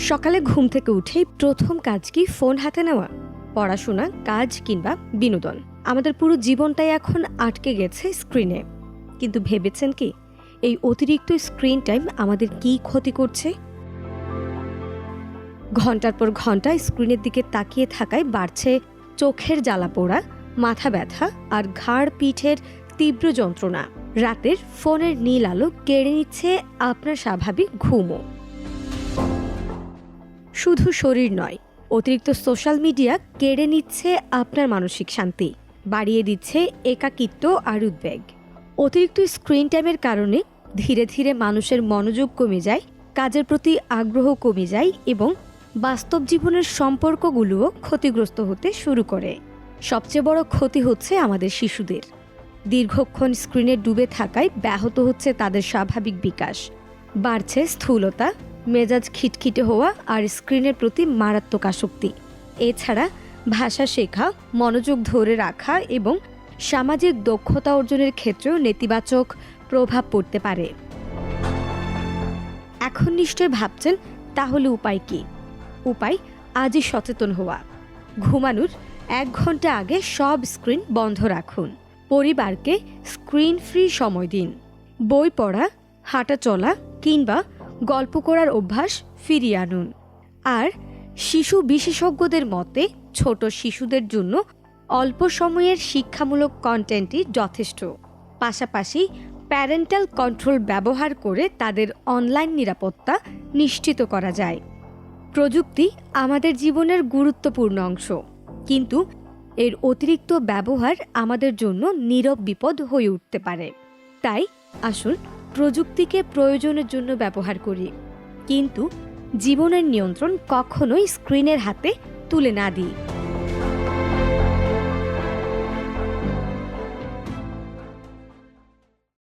সকালে ঘুম থেকে উঠেই প্রথম কাজ কি ফোন হাতে নেওয়া? পড়াশোনা, কাজ কিংবা বিনোদন, আমাদের পুরো জীবনটাই এখন আটকে গেছে স্ক্রিনে। কিন্তু ভেবেছেন কি, এই অতিরিক্ত স্ক্রিন টাইম আমাদের কি ক্ষতি করছে? ঘন্টার পর ঘন্টা স্ক্রিনের দিকে তাকিয়ে থাকায় বাড়ছে চোখের জ্বালা পোড়া, মাথা ব্যথা আর ঘাড় পিঠের তীব্র যন্ত্রণা। রাতের ফোনের নীল আলো কেড়ে নিচ্ছে আপনার স্বাভাবিক ঘুমও। শুধু শরীর নয়, অতিরিক্ত সোশ্যাল মিডিয়া কেড়ে নিচ্ছে আপনার মানসিক শান্তি, বাড়িয়ে দিচ্ছে একাকিত্ব আর উদ্বেগ। অতিরিক্ত স্ক্রিন টাইমের কারণে ধীরে ধীরে মানুষের মনোযোগ কমে যায়, কাজের প্রতি আগ্রহ কমে যায় এবং বাস্তব জীবনের সম্পর্কগুলোও ক্ষতিগ্রস্ত হতে শুরু করে। সবচেয়ে বড় ক্ষতি হচ্ছে আমাদের শিশুদের। দীর্ঘক্ষণ স্ক্রিনে ডুবে থাকায় ব্যাহত হচ্ছে তাদের স্বাভাবিক বিকাশ, বাড়ছে স্থূলতা, মেজাজ খিটখিটে হওয়া আর স্ক্রিনের প্রতি মারাত্মক আসক্তি। এছাড়া ভাষা শেখা, মনোযোগ ধরে রাখা এবং সামাজিক দক্ষতা অর্জনের ক্ষেত্রেও নেতিবাচক প্রভাব পড়তে পারে। এখন নিশ্চয় ভাবছেন, তাহলে উপায় কি? উপায় আজই সচেতন হওয়া। ঘুমানোর 1 ঘন্টা আগে সব স্ক্রিন বন্ধ রাখুন। পরিবারকে স্ক্রিন ফ্রি সময় দিন। বই পড়া, হাঁটা চলা কিংবা গল্প করার অভ্যাস ফিরিয়ে আনুন। আর শিশু বিশেষজ্ঞদের মতে ছোট শিশুদের জন্য অল্প সময়ের শিক্ষামূলক কন্টেন্টই যথেষ্ট। পাশাপাশি প্যারেন্টাল কন্ট্রোল ব্যবহার করে তাদের অনলাইন নিরাপত্তা নিশ্চিত করা যায়। প্রযুক্তি আমাদের জীবনের গুরুত্বপূর্ণ অংশ, কিন্তু এর অতিরিক্ত ব্যবহার আমাদের জন্য নীরব বিপদ হয়ে উঠতে পারে। তাই আসুন প্রযুক্তিকে প্রয়োজনের জন্য ব্যবহার করি, কিন্তু জীবনের নিয়ন্ত্রণ কখনোই স্ক্রিনের হাতে তুলে না দিই।